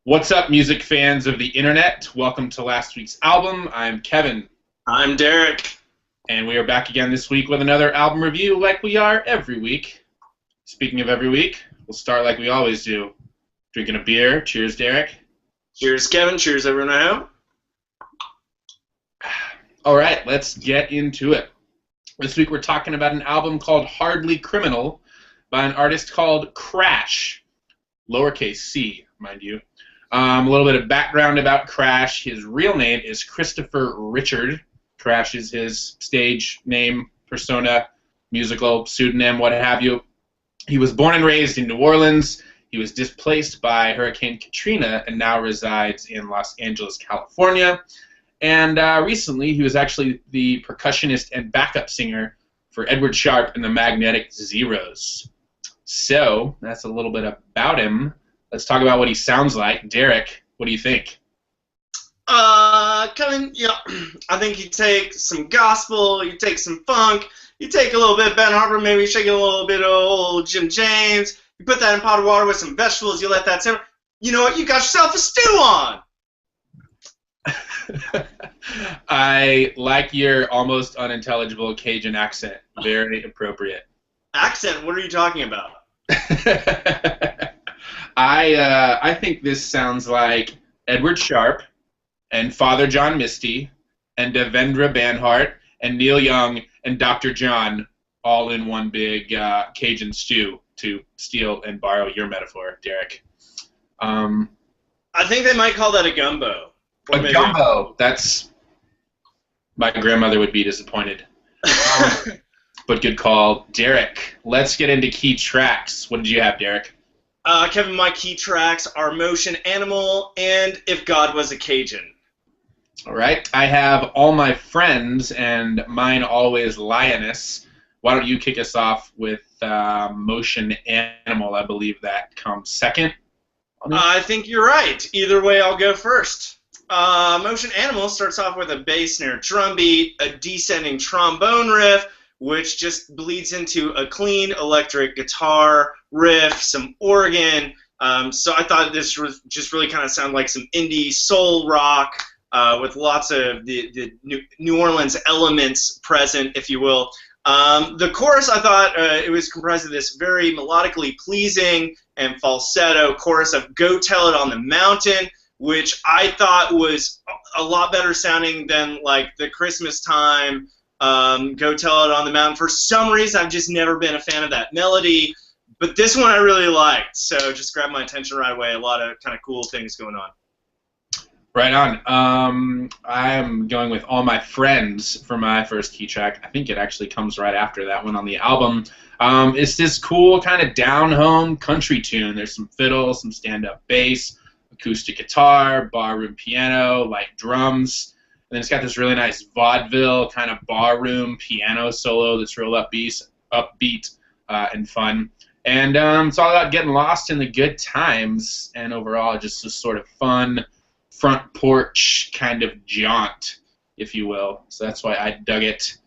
What's up, music fans of the internet? Welcome to last week's album. I'm Kevin. I'm Derek. And we are back again this week with another album review like we are every week. Speaking of every week, we'll start like we always do. Drinking a beer. Cheers, Derek. Cheers, Kevin. Cheers, everyone at home. All right, let's get into it. This week we're talking about an album called Hardly Criminal by an artist called Crash. Lowercase c, mind you. A little bit of background about Crash. His real name is Christopher Richard. Crash is his stage name, persona, musical pseudonym, what have you. He was born and raised in New Orleans. He was displaced by Hurricane Katrina and now resides in Los Angeles, California. And recently he was actually the percussionist and backup singer for Edward Sharpe and the Magnetic Zeros. So that's a little bit about him. Let's talk about what he sounds like. Derek, what do you think? Kevin, I think you take some gospel, you take some funk, you take a little bit of Ben Harper, maybe shake a little bit of old Jim James, you put that in pot of water with some vegetables, you let that simmer. You know what? You got yourself a stew on! I like your almost unintelligible Cajun accent. Very appropriate. Accent? What are you talking about? I think this sounds like Edward Sharpe and Father John Misty and Devendra Banhart and Neil Young and Dr. John all in one big Cajun stew, to steal and borrow your metaphor, Derek. I think they might call that a gumbo. A gumbo. That's... My grandmother would be disappointed. But good call. Derek, let's get into key tracks. What did you have, Derek? Kevin, my key tracks are Motion Animal and If God Was a Cajun. All right. I have All My Friends and Mine Always Lioness. Why don't you kick us off with Motion Animal? I believe that comes second. I think you're right. Either way, I'll go first. Motion Animal starts off with a bass snare drum beat, a descending trombone riff, which just bleeds into a clean electric guitar riff, some organ. So I thought this was just really kind of sounded like some indie soul rock with lots of the New Orleans elements present, if you will. The chorus, I thought it was comprised of this very melodically pleasing and falsetto chorus of Go Tell It on the Mountain, which I thought was a lot better sounding than like the Christmas time Go Tell It on the Mountain. For some reason, I've just never been a fan of that melody, but this one I really liked, so just grabbed my attention right away. A lot of kind of cool things going on. Right on. I'm going with All My Friends for my first key track. I think it actually comes right after that one on the album. It's this cool kind of down-home country tune. There's some fiddle, some stand-up bass, acoustic guitar, barroom piano, light drums. And then it's got this really nice vaudeville kind of barroom piano solo that's real upbeat and fun. And it's all about getting lost in the good times and overall just a sort of fun front porch kind of jaunt, if you will. So that's why I dug it.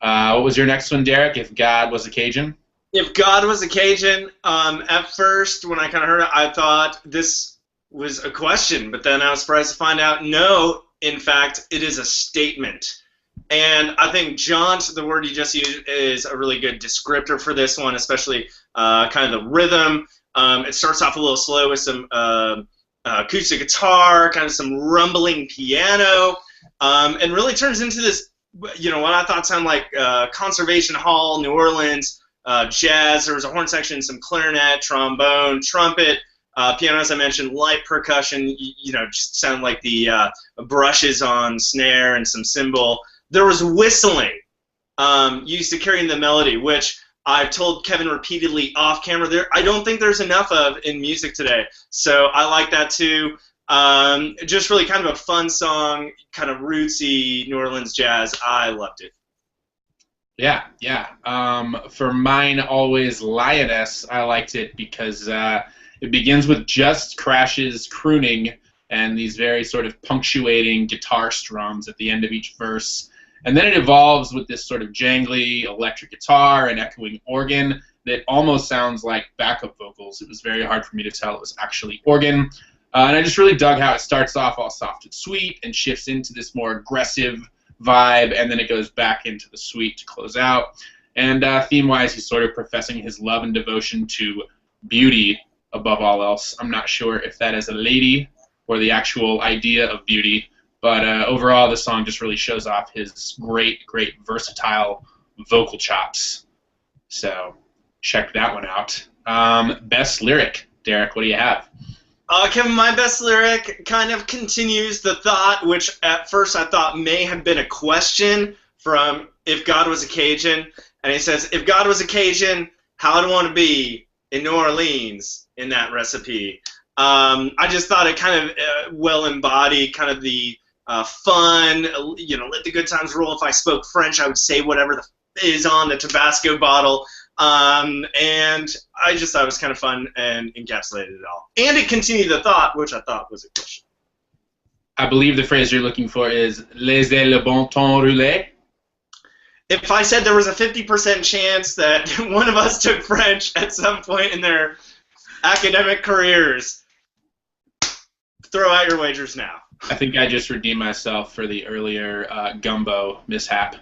What was your next one, Derek? If God Was a Cajun? If God Was a Cajun, at first when I kind of heard it, I thought this was a question, but then I was surprised to find out no, in fact, it is a statement. And I think jaunt, the word you just used, is a really good descriptor for this one, especially kind of the rhythm. It starts off a little slow with some acoustic guitar, kind of some rumbling piano, and really turns into this, what I thought sounded like Conservation Hall, New Orleans, jazz. There was a horn section, some clarinet, trombone, trumpet, piano, as I mentioned, light percussion, just sound like the brushes on snare and some cymbal. There was whistling used to carry in the melody, which I've told Kevin repeatedly off camera. I don't think there's enough of in music today, so I like that too. Just really kind of a fun song, kind of rootsy New Orleans jazz. I loved it. Yeah. For Mine Always Lioness, I liked it because it begins with just Crash's crooning and these very sort of punctuating guitar strums at the end of each verse. And then it evolves with this sort of jangly electric guitar and echoing organ that almost sounds like backup vocals. It was very hard for me to tell it was actually organ. And I just really dug how it starts off all soft and sweet and shifts into this more aggressive vibe, and then it goes back into the sweet to close out. And theme-wise, he's sort of professing his love and devotion to beauty above all else. I'm not sure if that is a lady or the actual idea of beauty, but overall, the song just really shows off his great, versatile vocal chops. So check that one out. Best lyric, Derek, what do you have? Kevin, my best lyric kind of continues the thought, which at first I thought may have been a question from If God Was a Cajun. And he says, if God was a Cajun, how would I want to be in New Orleans in that recipe? I just thought it kind of well embodied kind of the fun, let the good times roll. If I spoke French, I would say whatever is on the Tabasco bottle. And I just thought it was kind of fun and encapsulated it all. And it continued the thought, which I thought was a question. I believe the phrase you're looking for is laissez le bon temps rouler. If I said there was a 50% chance that one of us took French at some point in their academic careers, throw out your wagers now. I think I just redeemed myself for the earlier gumbo mishap.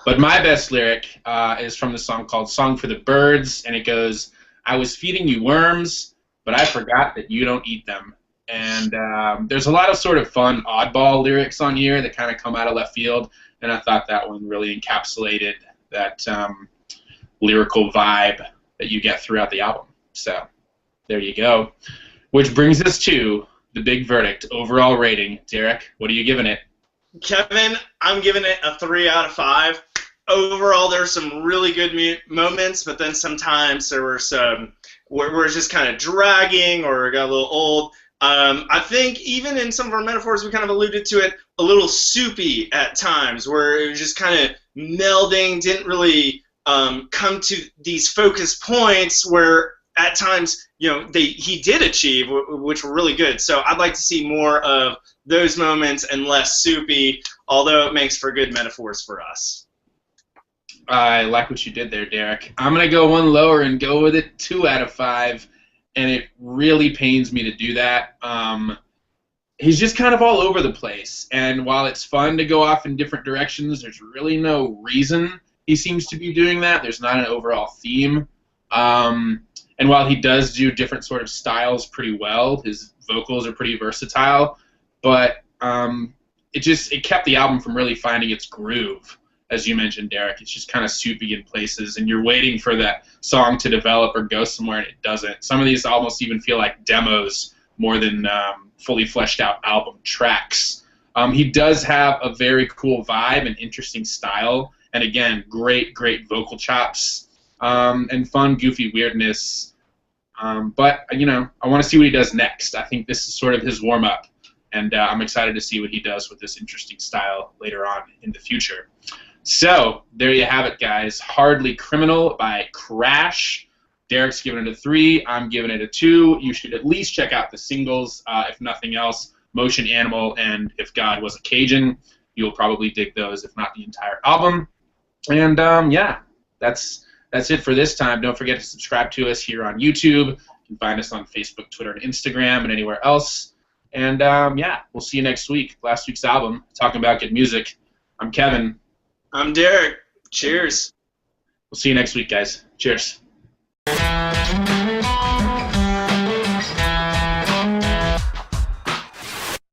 But my best lyric is from the song called Song for the Birds, and it goes, I was feeding you worms, but I forgot that you don't eat them. And there's a lot of sort of fun oddball lyrics on here that kind of come out of left field, and I thought that one really encapsulated that lyrical vibe that you get throughout the album. So there you go. Which brings us to the big verdict, overall rating. Derek, what are you giving it? Kevin, I'm giving it a 3 out of 5. Overall, there's some really good moments, but then sometimes there were some where it's just kind of dragging or it got a little old. I think even in some of our metaphors, we kind of alluded to it, a little soupy at times, where it was just kind of melding, didn't really come to these focus points where at times, he did achieve, which were really good. So I'd like to see more of those moments and less soupy, although it makes for good metaphors for us. I like what you did there, Derek. I'm going to go one lower and go with it 2 out of 5, and it really pains me to do that. He's just kind of all over the place, and while it's fun to go off in different directions, there's really no reason he seems to be doing that. There's not an overall theme. And while he does do different sort of styles pretty well, his vocals are pretty versatile, but it kept the album from really finding its groove. As you mentioned, Derek, it's just kind of soupy in places, and you're waiting for that song to develop or go somewhere, and it doesn't. Some of these almost even feel like demos more than fully fleshed out album tracks. He does have a very cool vibe and interesting style, and again, great vocal chops and fun, goofy weirdness. But I want to see what he does next. I think this is sort of his warm-up, and I'm excited to see what he does with this interesting style later on in the future. So, there you have it, guys. Hardly Criminal by Crash. Derek's giving it a 3. I'm giving it a 2. You should at least check out the singles, if nothing else, Motion Animal and If God Was a Cajun. You'll probably dig those, if not the entire album. And, yeah, that's it for this time. Don't forget to subscribe to us here on YouTube. You can find us on Facebook, Twitter, and Instagram, and anywhere else. And, yeah, we'll see you next week. Last week's album, talking about good music. I'm Kevin. I'm Derek. Cheers. We'll see you next week, guys. Cheers.